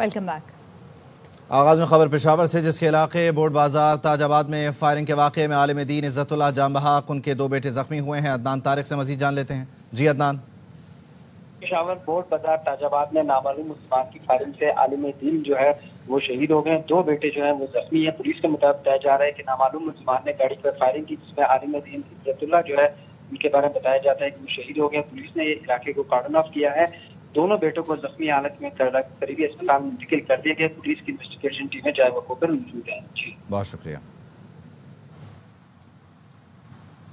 Welcome back. آغاز میں خبر پشاور سے، جس کے علاقے بورڈ بازار تاج آباد میں فائرنگ کے واقعے میں عالم دین عزت اللہ جان بحق ان کے 2 بیٹے زخمی ہوئے ہیں۔ عدنان طارق سے مزید جان لیتے ہیں۔ جی عدنان۔ پشاور بورڈ بازار تاج آباد میں نامعلوم مسلمان کی فائرنگ سے عالم دین جو ہے وہ شہید ہو گئے، 2 بیٹے جو ہیں وہ زخمی ہیں۔ پولیس کے مطابق بتایا جا رہا ہے کہ نامعلوم مسلمان نے گاڑی پر فائرنگ کی، جس میں عالم دین عزت اللہ جو ہے ان کے بارے میں بتایا جاتا ہے کہ وہ شہید ہو گئے۔ پولیس نے یہ علاقے کو کارڈن آف کیا ہے، دونوں بیٹوں کو زخمی حالت میں قریبی اسپتال منتقل کر دیا گیا۔ پولیس کی انویسٹیگیشن ٹیمیں جائے وقوع پر موجود ہیں۔ جی بہت شکریہ۔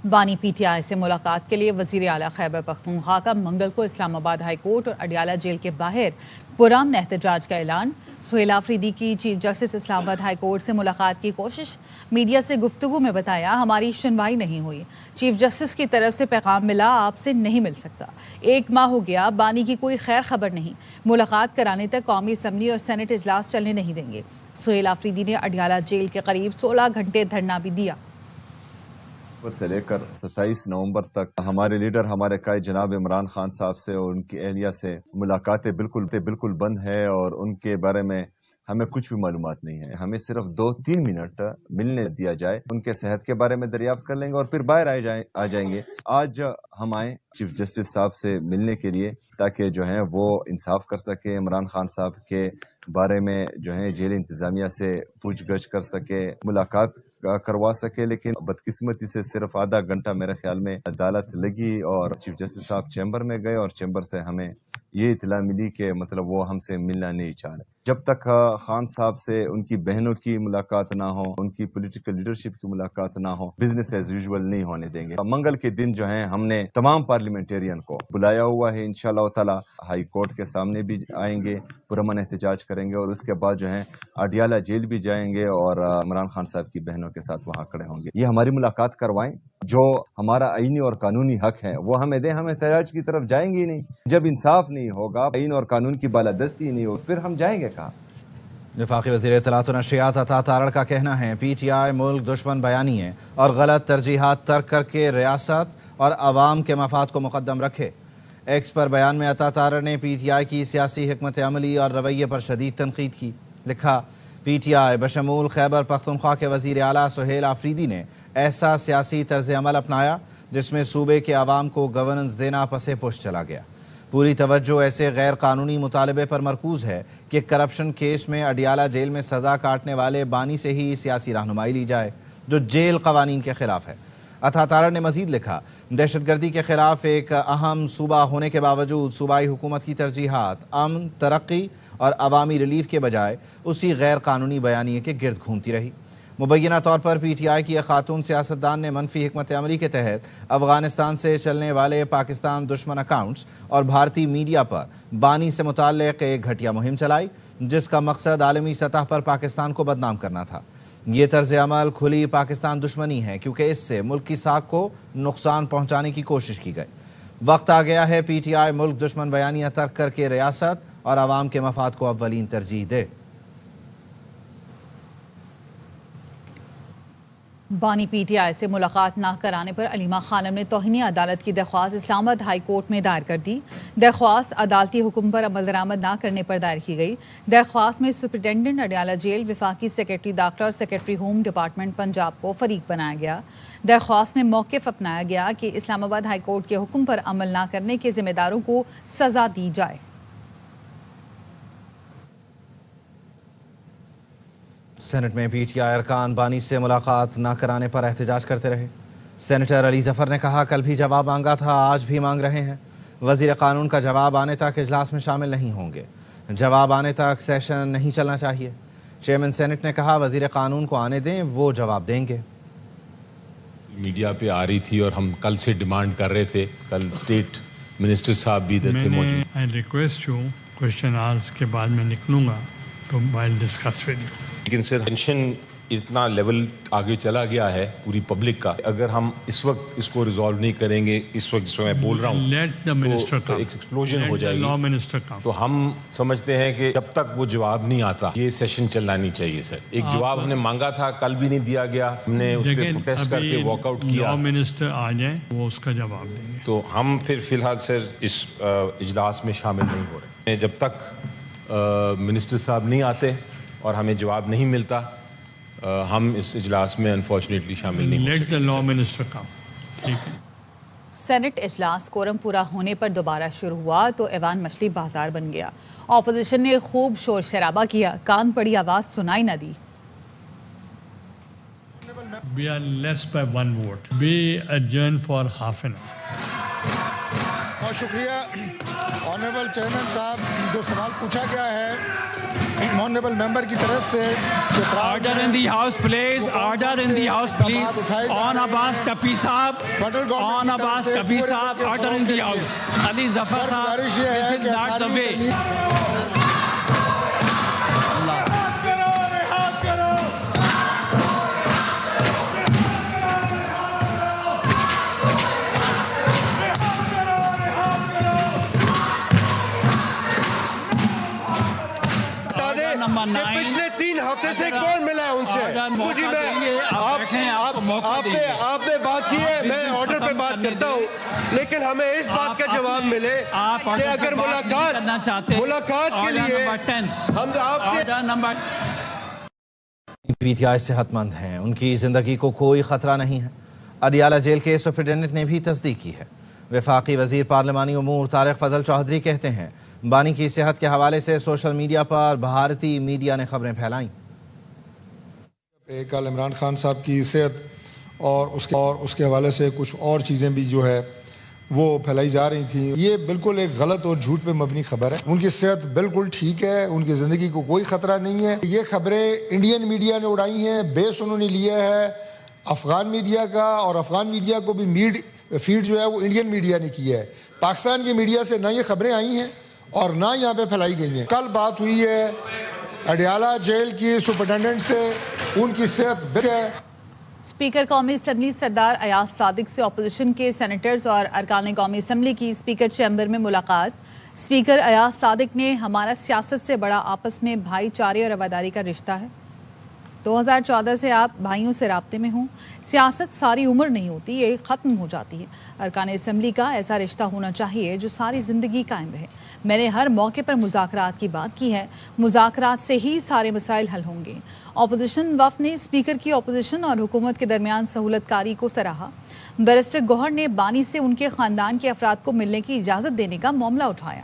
بانی پی ٹی آئی سے ملاقات کے لیے وزیر اعلیٰ خیبر پختونخوا کا منگل کو اسلام آباد ہائی کورٹ اور اڈیالہ جیل کے باہر پرامن احتجاج کا اعلان۔ سہیل آفریدی کی چیف جسٹس اسلام آباد ہائی کورٹ سے ملاقات کی کوشش، میڈیا سے گفتگو میں بتایا ہماری سنوائی نہیں ہوئی، چیف جسٹس کی طرف سے پیغام ملا آپ سے نہیں مل سکتا، 1 ماہ ہو گیا، بانی کی کوئی خیر خبر نہیں، ملاقات کرانے تک قومی اسمبلی اور سینٹ اجلاس چلنے نہیں دیں گے۔ سہیل آفریدی نے اڈیالہ جیل کے قریب 16 گھنٹے دھرنا بھی دیا۔ سے لے کر 27 نومبر تک ہمارے لیڈر، ہمارے قائد جناب عمران خان صاحب سے اور ان کی اہلیہ سے ملاقاتیں بالکل بند ہے، اور ان کے بارے میں ہمیں کچھ بھی معلومات نہیں ہے۔ ہمیں صرف 2-3 منٹ ملنے دیا جائے، ان کے صحت کے بارے میں دریافت کر لیں گے اور پھر باہر آ جائیں گے۔ آج ہم آئے چیف جسٹس صاحب سے ملنے کے لیے تاکہ جو ہے وہ انصاف کر سکے، عمران خان صاحب کے بارے میں جو ہے جیل انتظامیہ سے پوچھ گچھ کر سکے، ملاقات کروا سکے، لیکن بدقسمتی سے صرف آدھا گھنٹہ میرے خیال میں عدالت لگی اور چیف جسٹس صاحب چیمبر میں گئے، اور چیمبر سے ہمیں یہ اطلاع ملی کہ مطلب وہ ہم سے ملنا نہیں چاہ رہے۔ جب تک خان صاحب سے ان کی بہنوں کی ملاقات نہ ہو، ان کی پولیٹیکل لیڈرشپ کی ملاقات نہ ہو، بزنس ایز یوزول نہیں ہونے دیں گے۔ منگل کے دن جو ہے ہم نے تمام پارلیمنٹیرین کو بلایا ہوا ہے، انشاءاللہ تعالی ہائی کورٹ کے سامنے بھی آئیں گے، پرامن احتجاج کریں گے، اور اس کے بعد جو ہے اڈیالہ جیل بھی جائیں گے اور عمران خان صاحب کی بہنوں کے ساتھ وہاں کھڑے ہوں گے۔ یہ ہماری ملاقات کروائیں، جو ہمارا آئینی اور قانونی حق ہے وہ ہمیں دیں، ہم احتجاج کی طرف جائیں گے ہی نہیں۔ جب انصاف نہیں ہوگا، آئین اور قانون کی بالادستی نہیں ہوگی، پھر ہم جائیں گے کہاں؟ وفاقی وزیر اطلاعات و نشریات عطا تارڑ کا کہنا ہے پی ٹی آئی ملک دشمن بیانی ہے اور غلط ترجیحات ترک کر کے ریاست اور عوام کے مفاد کو مقدم رکھے۔ ایکس پر بیان میں عطا تارڑ نے پی ٹی آئی کی سیاسی حکمت عملی اور رویے پر شدید تنقید کی۔ لکھا، پی ٹی آئی بشمول خیبر پختونخوا کے وزیر اعلیٰ سہیل آفریدی نے ایسا سیاسی طرز عمل اپنایا جس میں صوبے کے عوام کو گورننس دینا پسے پش چلا گیا۔ پوری توجہ ایسے غیر قانونی مطالبے پر مرکوز ہے کہ کرپشن کیس میں اڈیالہ جیل میں سزا کاٹنے والے بانی سے ہی سیاسی رہنمائی لی جائے، جو جیل قوانین کے خلاف ہے۔ عطا تارڑ نے مزید لکھا، دہشت گردی کے خلاف ایک اہم صوبہ ہونے کے باوجود صوبائی حکومت کی ترجیحات امن، ترقی اور عوامی ریلیف کے بجائے اسی غیر قانونی بیانیے کے گرد گھومتی رہی۔ مبینہ طور پر پی ٹی آئی کی ایک خاتون سیاستدان نے منفی حکمت عملی کے تحت افغانستان سے چلنے والے پاکستان دشمن اکاؤنٹس اور بھارتی میڈیا پر بانی سے متعلق ایک گھٹیا مہم چلائی، جس کا مقصد عالمی سطح پر پاکستان کو بدنام کرنا تھا۔ یہ طرز عمل کھلی پاکستان دشمنی ہے، کیونکہ اس سے ملک کی ساکھ کو نقصان پہنچانے کی کوشش کی گئی۔ وقت آ گیا ہے پی ٹی آئی ملک دشمن بیانیہ ترک کر کے ریاست اور عوام کے مفاد کو اولین ترجیح دے۔ بانی پی ٹی آئی سے ملاقات نہ کرانے پر علیمہ خانم نے توہین عدالت کی درخواست اسلام آباد ہائی کورٹ میں دائر کر دی۔ درخواست عدالتی حکم پر عمل درآمد نہ کرنے پر دائر کی گئی۔ درخواست میں سپرنٹینڈنٹ اڈیالہ جیل، وفاقی سیکرٹری داخلہ اور سیکرٹری ہوم ڈپارٹمنٹ پنجاب کو فریق بنایا گیا۔ درخواست میں موقف اپنایا گیا کہ اسلام آباد ہائی کورٹ کے حکم پر عمل نہ کرنے کے ذمہ داروں کو سزا دی جائے۔ سینٹ میں پی ٹی آئی ارکان بانی سے ملاقات نہ کرانے پر احتجاج کرتے رہے۔ سینیٹر علی ظفر نے کہا، کل بھی جواب مانگا تھا، آج بھی مانگ رہے ہیں۔ وزیر قانون کا جواب آنے تک اجلاس میں شامل نہیں ہوں گے۔ جواب آنے تک سیشن نہیں چلنا چاہیے۔ چیئرمین سینٹ نے کہا، وزیر قانون کو آنے دیں، وہ جواب دیں گے۔ میڈیا پہ آ رہی تھی اور ہم کل سے ڈیمانڈ کر رہے تھے، کل اسٹیٹ منسٹر صاحب بھی ادھر تھے موجود۔ I request you question hours کے بعد میں نکلوں گا تو I'll discuss with you۔ لیکن سر ٹینشن اتنا لیول آگے چلا گیا ہے پوری پبلک کا، اگر ہم اس وقت اس کو ریزالو نہیں کریں گے، اس وقت جس میں بول رہا ہوں تو ایک ایکسپلوژن ہو جائے گی۔ تو ہم سمجھتے ہیں کہ جب تک وہ جواب نہیں آتا یہ سیشن چلنا نہیں چاہیے سر۔ ایک جواب ہم نے مانگا تھا، کل بھی نہیں دیا گیا، ہم نے اس پہ پروٹیسٹ کر کے واک آؤٹ کیا۔ لا منسٹر آ جائیں وہ اس کا جواب دیں گے۔ تو ہم پھر فی الحال سر اس اجلاس میں شامل نہیں ہو رہے۔ جب تک منسٹر صاحب نہیں آتے اور ہمیں جواب نہیں ملتا، ہم اس اجلاس میں انفارچونیٹلی شامل نہیں ہو لیٹ سکتے۔ دا لا منسٹر کم. ٹھیک ہے. سینٹ اجلاس کورم پورا ہونے پر دوبارہ شروع ہوا تو ایوان مچھلی بازار بن گیا۔ اپوزیشن نے خوب شور شرابہ کیا، کان پڑی آواز سنائی نہ دی۔ We are less by one vote. We adjourn for half an hour. بہت شکریہ آنریبل چیئرمین صاحب، جو سوال پوچھا گیا ہے آنریبل ممبر کی طرف سے۔ Order in the house please, order in the house please. On Abbas Kapi sahab, on Abbas Kapi sahab, order in the house. Ali Zafar sahab, this is not the way. پچھلے 3 ہفتے سے کون ملا ہے ان سے؟ جی میں آپ نے بات کی ہے، میں آرڈر پہ بات کرتا ہوں، لیکن ہمیں اس بات کا جواب ملے کہ اگر ملاقات کے لیے ہم آپ سے پی ٹی آئی صحت مند ہیں، ان کی زندگی کو کوئی خطرہ نہیں ہے۔ اڈیالہ جیل کے سپرنٹنڈنٹ نے بھی تصدیق کی ہے۔ وفاقی وزیر پارلیمانی امور طارق فضل چودھری کہتے ہیں بانی کی صحت کے حوالے سے سوشل میڈیا پر بھارتی میڈیا نے خبریں پھیلائیں۔ کل عمران خان صاحب کی صحت اور اس کے حوالے سے کچھ اور چیزیں بھی جو ہے وہ پھیلائی جا رہی تھیں، یہ بالکل ایک غلط اور جھوٹ پہ مبنی خبر ہے۔ ان کی صحت بالکل ٹھیک ہے، ان کی زندگی کو کوئی خطرہ نہیں ہے۔ یہ خبریں انڈین میڈیا نے اڑائی ہیں، بیس انہوں نے لیا ہے افغان میڈیا کا، اور افغان میڈیا کو بھی فیڈ جو ہے وہ انڈین میڈیا نے کیا ہے۔ پاکستان کی میڈیا سے نہ یہ خبریں آئی ہیں اور نہ یہاں پہ پھیلائی گئی ہیں۔ کل بات ہوئی ہے اڈیالہ جیل کی سپرنٹنڈنٹ سے، ان کی صحت بہتر ہے۔ اسپیکر قومی اسمبلی سردار ایاز صادق سے اپوزیشن کے سینیٹرز اور ارکان قومی اسمبلی کی اسپیکر چیمبر میں ملاقات۔ اسپیکر ایاز صادق نے ہمارا سیاست سے بڑا آپس میں بھائی چارے اور رواداری کا رشتہ ہے۔ 2014 سے آپ بھائیوں سے رابطے میں ہوں۔ سیاست ساری عمر نہیں ہوتی، یہ ختم ہو جاتی ہے۔ ارکان اسمبلی کا ایسا رشتہ ہونا چاہیے جو ساری زندگی قائم رہے۔ میں نے ہر موقع پر مذاکرات کی بات کی ہے، مذاکرات سے ہی سارے مسائل حل ہوں گے۔ اپوزیشن وفد نے اسپیکر کی اپوزیشن اور حکومت کے درمیان سہولت کاری کو سراہا۔ بیرسٹر گوہر نے بانی سے ان کے خاندان کے افراد کو ملنے کی اجازت دینے کا معاملہ اٹھایا۔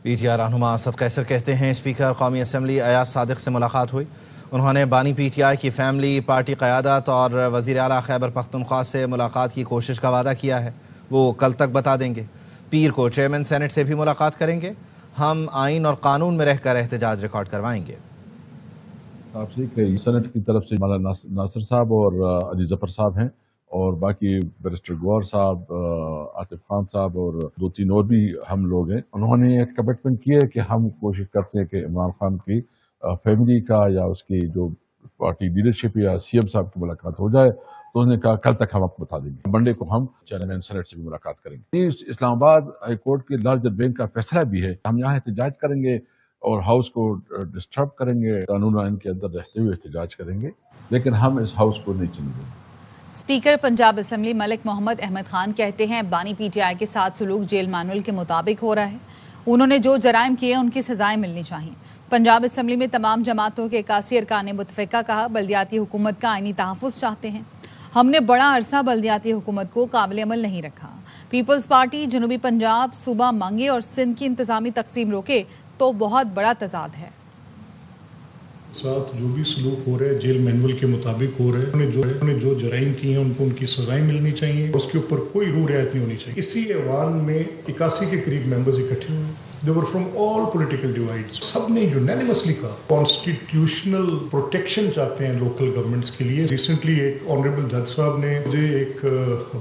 پی ٹی آئی رہنما اسد قیصر کہتے ہیں اسپیکر قومی اسمبلی ایاز صادق سے ملاقات ہوئی۔ انہوں نے بانی پی ٹی آئی کی فیملی، پارٹی قیادت اور وزیر اعلیٰ خیبر پختونخوا سے ملاقات کی کوشش کا وعدہ کیا ہے، وہ کل تک بتا دیں گے۔ پیر کو چیئرمین سینٹ سے بھی ملاقات کریں گے۔ ہم آئین اور قانون میں رہ کر احتجاج ریکارڈ کروائیں گے۔ آپ سے کہ سینٹ کی طرف سے مولانا ناصر صاحب اور علی ظفر صاحب ہیں، اور باقی بیرسٹر گوہر صاحب، عاطف خان صاحب اور 2-3 اور بھی ہم لوگ ہیں۔ انہوں نے ایک کمٹمنٹ کی ہے کہ ہم کوشش کرتے ہیں کہ عمران خان کی فیملی کا یا اس کی جو پارٹی لیڈرشپ یا سی ایم صاحب کی ملاقات ہو جائے، تو انہوں نے کہا کل تک ہم آپ کو بتا دیں گے۔ منڈے کو ہم چیئرمین سینٹ سے بھی ملاقات کریں گے۔ اسلام آباد ہائی کورٹ کے لارجر بینچ کا فیصلہ بھی ہے، ہم یہاں احتجاج کریں گے اور ہاؤس کو ڈسٹرب کریں گے، قانون آئین کے اندر رہتے ہوئے احتجاج کریں گے، لیکن ہم اس ہاؤس کو نہیں چلیں گے۔ اسپیکر پنجاب اسمبلی ملک محمد احمد خان کہتے ہیں بانی پی ٹی آئی کے ساتھ سلوک جیل مینول کے مطابق ہو رہا ہے۔ انہوں نے جو جرائم کیے ان کی سزائیں ملنی چاہیے۔ پنجاب اسمبلی میں تمام جماعتوں کے 81 ارکان نے متفقہ کہا بلدیاتی حکومت کا آئینی تحفظ چاہتے ہیں۔ ہم نے بڑا عرصہ بلدیاتی حکومت کو قابل عمل نہیں رکھا۔ پیپلز پارٹی جنوبی پنجاب صوبہ مانگے اور سندھ کی انتظامی تقسیم روکے تو بہت بڑا تضاد ہے۔ ساتھ جو بھی سلوک ہو رہا ہے جیل مینول کے مطابق ہو رہا ہے، انہوں نے جو جرائم کی ہیں ان کو ان کی سزائیں ملنی چاہیے، اس کے اوپر کوئی رو رعایت نہیں ہونی چاہیے۔ اسی ایوان میں 81 کے قریب ممبرز اکٹھے ہوئے، they were from all political divides۔ سب نے unanimously کہا کانسٹیٹیوشنل پروٹیکشن چاہتے ہیں لوکل گورنمنٹس کے لیے۔ ریسنٹلی ایک آنریبل جج صاحب نے مجھے ایک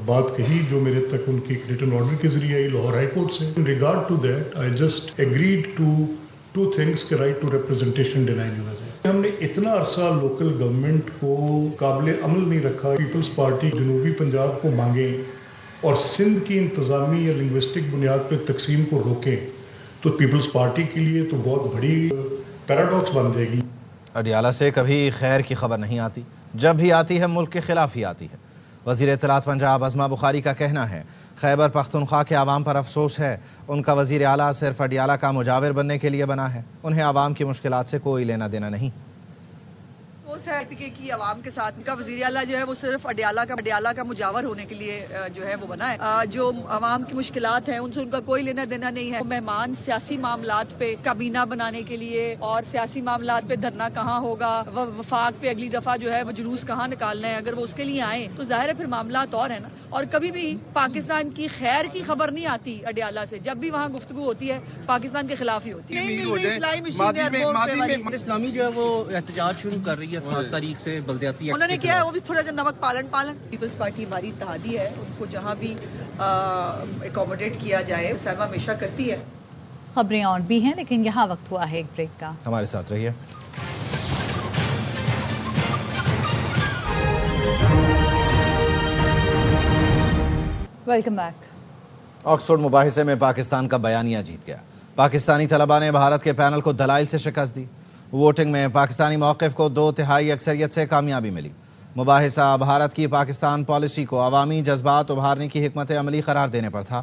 بات کہی جو میرے تک ان کی ریٹن آرڈر کے ذریعے آئی لاہور ہائی کورٹ سے۔ in regard to that I just agreed to 2 things کہ رائٹ ٹو ریپرزنٹیشن ڈینائی نہیں ہونا چاہیے۔ ہم نے اتنا عرصہ لوکل گورنمنٹ کو قابل عمل نہیں رکھا۔ پیپلز پارٹی جنوبی پنجاب کو مانگے اور سندھ کی انتظامی یا لنگوسٹک بنیاد پہ تقسیم کو روکیں تو پیپلز پارٹی کے لیے تو بہت بڑی پیراڈاکس بن جائے گی۔ اڈیالہ سے کبھی خیر کی خبر نہیں آتی، جب بھی آتی ہے ملک کے خلاف ہی آتی ہے۔ وزیر اطلاعات پنجاب عظمہ بخاری کا کہنا ہے خیبر پختونخوا کے عوام پر افسوس ہے، ان کا وزیر اعلیٰ صرف اڈیالہ کا مجاور بننے کے لیے بنا ہے، انہیں عوام کی مشکلات سے کوئی لینا دینا نہیں۔ پی کے کی عوام کے ساتھ ان کا وزیر اعلیٰ جو ہے وہ صرف اڈیالہ کا مجاور ہونے کے لیے جو ہے وہ بنا ہے، جو عوام کی مشکلات ہیں ان سے ان کا کوئی لینا دینا نہیں ہے۔ مہمان سیاسی معاملات پہ کابینہ بنانے کے لیے اور سیاسی معاملات پہ دھرنا کہاں ہوگا، وفاق پہ اگلی دفعہ جو ہے وہ جلوس کہاں نکالنا ہے، اگر وہ اس کے لیے آئیں تو ظاہر ہے پھر معاملات اور ہیں نا۔ اور کبھی بھی پاکستان کی خیر کی خبر نہیں آتی اڈیالہ سے، جب بھی وہاں گفتگو ہوتی ہے پاکستان کے خلاف ہی ہوتی ہے۔ اسلامی جو ہے وہ احتجاج شروع کر رہی ہے 7 تاریخ سے بلدیاتی، انہوں نے کیا ہے وہ بھی تھوڑا سا نمک پالن۔ پیپلز پارٹی ہماری اتحادی ہے، ان کو جہاں بھی اکوموڈیٹ کیا جائے سیوا ہمیشہ کرتی ہے۔ خبریں اور بھی ہیں لیکن یہاں وقت ہوا ہے ایک بریک کا، ہمارے ساتھ رہیے۔ Welcome back. آکسفورڈ مباحثے میں پاکستان کا بیانیہ جیت گیا، پاکستانی طلباء نے بھارت کے پینل کو دلائل سے شکست دی، ووٹنگ میں پاکستانی موقف کو 2/3 اکثریت سے کامیابی ملی۔ مباحثہ بھارت کی پاکستان پالیسی کو عوامی جذبات ابھارنے کی حکمت عملی قرار دینے پر تھا۔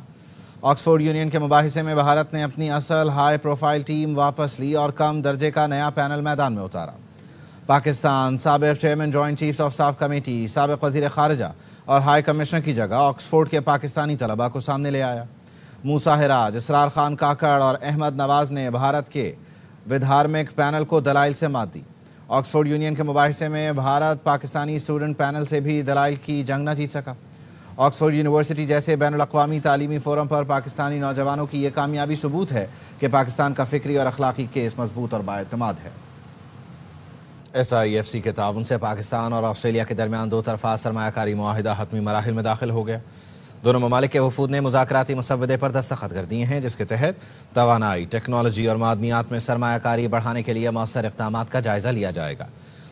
آکسفورڈ یونین کے مباحثے میں بھارت نے اپنی اصل ہائی پروفائل ٹیم واپس لی اور کم درجے کا نیا پینل میدان میں اتارا۔ پاکستان سابق chairman joint chiefs of staff committee, سابق وزیر خارجہ اور ہائی کمشنر کی جگہ آکسفورڈ کے پاکستانی طلباء کو سامنے لے آیا۔ موسیٰ ہراج، اسرار خان کاکڑ اور احمد نواز نے بھارت کے ودھارمک پینل کو دلائل سے مات دی۔ آکسفورڈ یونین کے مباحثے میں بھارت پاکستانی اسٹوڈنٹ پینل سے بھی دلائل کی جنگ نہ جیت سکا۔ آکسفورڈ یونیورسٹی جیسے بین الاقوامی تعلیمی فورم پر پاکستانی نوجوانوں کی یہ کامیابی ثبوت ہے کہ پاکستان کا فکری اور اخلاقی کیس مضبوط اور بااعتماد ہے۔ SIFC کے تعاون سے پاکستان اور آسٹریلیا کے درمیان 2 طرفہ سرمایہ کاری معاہدہ حتمی مراحل میں داخل ہو گیا۔ دونوں ممالک کے وفود نے مذاکراتی مسودے پر دستخط کر دیے ہیں، جس کے تحت توانائی، ٹیکنالوجی اور معدنیات میں سرمایہ کاری بڑھانے کے لیے مؤثر اقدامات کا جائزہ لیا جائے گا۔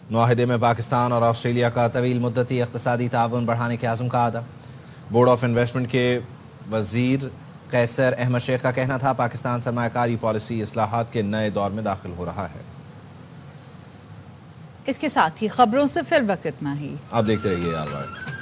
معاہدے میں پاکستان اور آسٹریلیا کا طویل مدتی اقتصادی تعاون بڑھانے کے عزم کا اعادہ۔ بورڈ آف انویسٹمنٹ کے وزیر قیصر احمد شیخ کا کہنا تھا پاکستان سرمایہ کاری پالیسی اصلاحات کے نئے دور میں داخل ہو رہا ہے۔ اس کے ساتھ ہی خبروں سے فی الوقت اتنا ہی۔ آپ دیکھتے رہیے RY۔